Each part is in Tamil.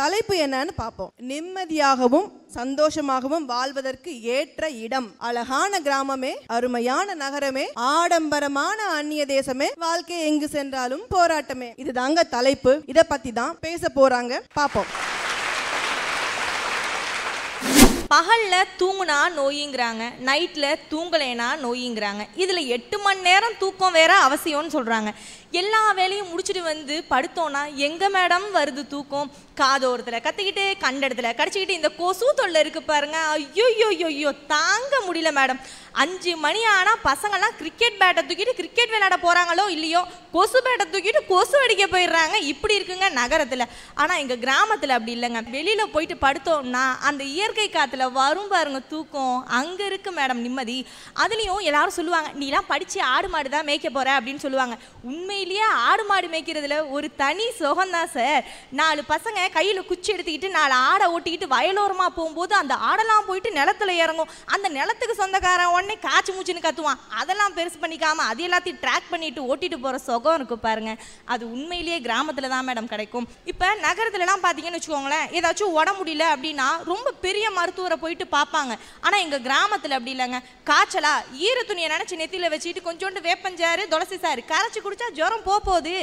தலைப்பு என்னன்னு பார்ப்போம். நிம்மதியாகவும் சந்தோஷமாகவும் வாழ்வதற்கு ஏற்ற இடம், அழகான கிராமமே, அருமையான நகரமே, ஆடம்பரமான அந்நிய தேசமே, வாழ்க்கை எங்கு சென்றாலும் போராட்டமே. இதுதாங்க தலைப்பு. இத பத்தி தான் பேச போறாங்க. பார்ப்போம். பகல்ல தூங்குனா நோய்ங்கிறாங்க, நைட்ல தூங்கலைனா நோய்ங்கிறாங்க. இதுல 8 மணி நேரம் தூக்கம் வேற அவசியம்னு சொல்றாங்க. எல்லா வேலையும் முடிச்சுட்டு வந்து படுத்தோன்னா எங்க மேடம் வருது தூக்கம்? காதோரத்துல கத்திக்கிட்டு, கண்டடத்துல கடிச்சிக்கிட்டு, இந்த கொசு தொல்லை இருக்கு பாருங்க. ஐயோ தாங்க முடியல மேடம். 5 மணி ஆனா பசங்கள்லாம் கிரிக்கெட் பேட்டை தூக்கிட்டு கிரிக்கெட் விளையாட போறாங்களோ இல்லையோ, கொசு பேட்டை தூக்கிட்டு கொசு அடிக்க போயிடுறாங்க. இப்படி இருக்குங்க நகரத்துல. ஆனா எங்க கிராமத்துல அப்படி இல்லைங்க. வெளியில போயிட்டு படுத்தோம்னா அந்த இயற்கை காத்துல வரும் பாருங்க தூக்கம், அங்க இருக்கு மேடம் நிம்மதி. அதுலயும் எல்லாரும் சொல்லுவாங்க, நீ எல்லாம் படிச்சு ஆடு மாடு தான் மேய்க்க போற அப்படின்னு சொல்லுவாங்க. உண்மையிலேயே ஆடு மாடு மேய்க்கிறதுல ஒரு தனி சுகம்தான் சார். 4 பசங்க கையில குச்சி எடுத்துக்கிட்டு 4 ஆடை ஓட்டிக்கிட்டு வயலோரமா போகும்போது அந்த ஆடெல்லாம் போயிட்டு நிலத்துல இறங்கும். அந்த நிலத்துக்கு சொந்தக்காரன் உடனே காய்ச்சி மூச்சுன்னு கத்துவான். அதெல்லாம் பெருசு பண்ணிக்காம அது எல்லாத்தையும் ட்ராக் பண்ணிட்டு ஓட்டிட்டு போற சுகம் இருக்கு பாருங்க. அது உண்மையிலேயே கிராமத்துல தான் மேடம் கிடைக்கும். இப்ப நகரத்துல எல்லாம் பாத்தீங்கன்னு வச்சுக்கோங்களேன், ஏதாச்சும் உடம்பு முடியல அப்படின்னா ரொம்ப பெரிய மருத்துவரை போயிட்டு பார்ப்பாங்க. ஆனா எங்க கிராமத்துல அப்படி இல்லைங்க. காய்ச்சலா ஈர துணியை நினைச்சு நெத்தியில வச்சுட்டு கொஞ்சோண்டு வேப்பஞ்சாறு துளசி சாறு கரைச்சி குடிச்சா ஜுரம் போகுது.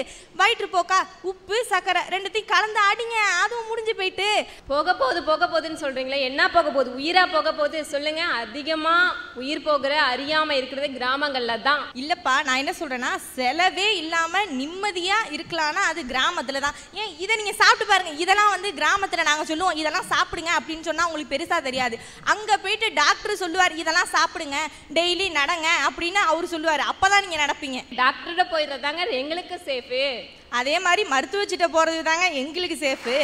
வயிற்று போக்கா உப்பு சக்கரை ரெண்டுத்தையும் கலந்து அடிங்க, அதுவும் முடிஞ்சு போயிட்டு. போக போகுதுன்னு சொல்றீங்களே, என்ன போக போகுது? உயிரா போக போகுது சொல்லுங்க. அதிகமா உயிர் போகிற அறியாம இருக்கிறது கிராமங்கள்ல தான். இல்லப்பா, நான் என்ன சொல்றேன்னா, செலவே இல்லாம நிம்மதியா இருக்கலாம்னா அது கிராமத்துல தான். ஏன் இதை நீங்க சாப்பிட்டு பாருங்க. இதெல்லாம் வந்து கிராமத்துல நாங்க சொல்லுவோம் இதெல்லாம் சாப்பிடுங்க அப்படின்னு சொன்னா உங்களுக்கு பெருசா தெரியாது. அங்க போயிட்டு டாக்டர் சொல்லுவார் இதெல்லாம் சாப்பிடுங்க, டெய்லி நடங்க அப்படின்னு அவரு சொல்லுவாரு. அப்பதான் நீங்க நடப்பீங்க. டாக்டர்கிட்ட போயிடுறதாங்க எங்களுக்கு சேஃபு. அதே மாதிரி மருத்துவச்சிட்ட போறது தாங்க எங்களுக்கு சேஃபு.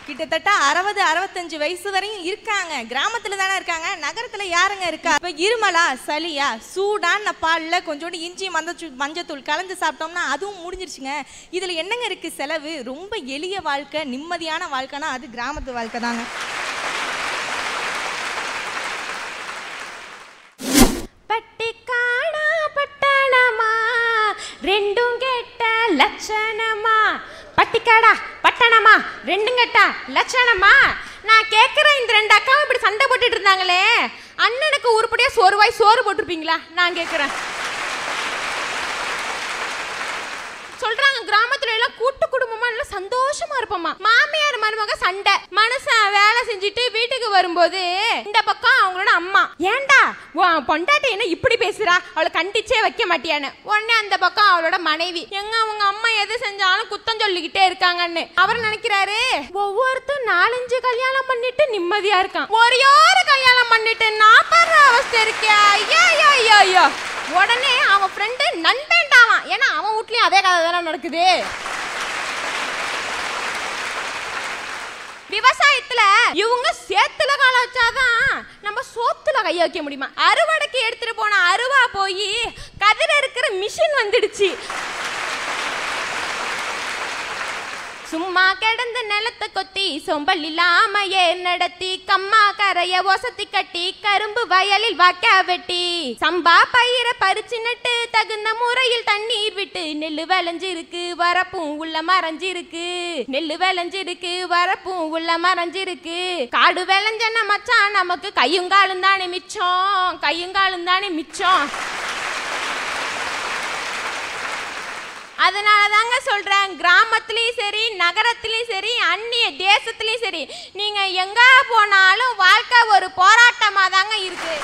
கிட்டத்தட்ட 60-65 வயசு வரையும் இருக்காங்க. கிராமத்துல தானே இருக்காங்க, நகரத்துல யாருங்க இருக்கா? இப்ப இருமலா சளியா சூடான பால்ல கொஞ்சோண்டு இஞ்சி மஞ்சத்தூள் கலந்து சாப்பிட்டோம்னா அதுவும் முடிஞ்சிருச்சுங்க. இதுல என்னங்க இருக்கு செலவு? ரொம்ப எளிய வாழ்க்கை, நிம்மதியான வாழ்க்கைனா அது கிராமத்து வாழ்க்கை தாங்க. பட்டிக்காடா பட்டணமா ரெண்டும் கெட்ட லட்சணமா? பட்டிக்காடா பட்டணமா ரெண்டும் கெட்ட லட்சணமா? நான் கேட்குறேன், இந்த 2 அக்காவும் இப்படி சண்டை போட்டுட்டு இருந்தாங்களே, அண்ணனுக்கு உருப்படியா சோறு போட்டிருப்பீங்களா? நான் கேட்குறேன். சொல்றாங்க கிராமத்துல எல்லாம் கூட்டு குடும்பமா எல்லாம் சந்தோஷமா இருப்போமா. மாமியார் மருமக சண்டை, மனுஷன் வேலை செஞ்சுட்டு வீட்டுக்கு வரும்போது இந்த பக்கம் அவங்களோட அம்மா, ஏண்டா பொண்டாட்டி என்ன இப்படி பேசுறா, அவளை கண்டிச்சே வைக்க மாட்டியான்னு. உடனே அந்த பக்கம் அவளோட மனைவி, எங்க அவங்க அம்மா எது செஞ்சாலும் குத்தம் சொல்லிக்கிட்டே இருக்காங்கன்னு. அவர் நினைக்கிறாரு, ஒவ்வொருத்தரும் 4-5 கல்யாணம் பண்ணிட்டு நிம்மதியா இருக்கான், ஒரே கல்யாணம் பண்ணிட்டு நான் படுற அவஸ்தை இருக்கே. ஐயோ. உடனே அவன் ஃப்ரெண்டு நண்பேண்டாவான். ஏன்னா அவன் வீட்லயும் அதே கதை தானே நடக்குது. விவசாயத்துல இவங்க சேத்துல கால வச்சாதான் நம்ம சோத்துல கைய வைக்க முடியுமா? அறுவடைக்கு எடுத்துட்டு போன அருவா போய் கதிர இருக்கிற மிஷின் வந்துடுச்சு. சும்மா கிடந்த நிலத்தை கொத்தி சொம்பல் இல்லாம ஏர் நடத்தி கம்மா கரைய ஒசத்தி கட்டி கரும்பு வயலில் வாக்க வெட்டி சம்பா பயிரை பறிச்சு நட்டு தகுந்த முறையில் தண்ணீர் விட்டு நெல்லு விளைஞ்சிருக்கு வரப்பும் உள்ள மறைஞ்சிருக்கு, நெல்லு விளைஞ்சிருக்கு வரப்பும் உள்ள மறைஞ்சிருக்கு. காடு விளைஞ்சன மச்சான் நமக்கு கையுங்காலும் தானே மிச்சம். அதனால தாங்க சொல்றேன், கிராமத்துலயும் சரி நகரத்துலயும் சரி அந்நிய தேசத்துலயும் சரி நீங்க எங்க போனாலும் வாழ்க்கை ஒரு போராட்டமா தாங்க இருக்கு.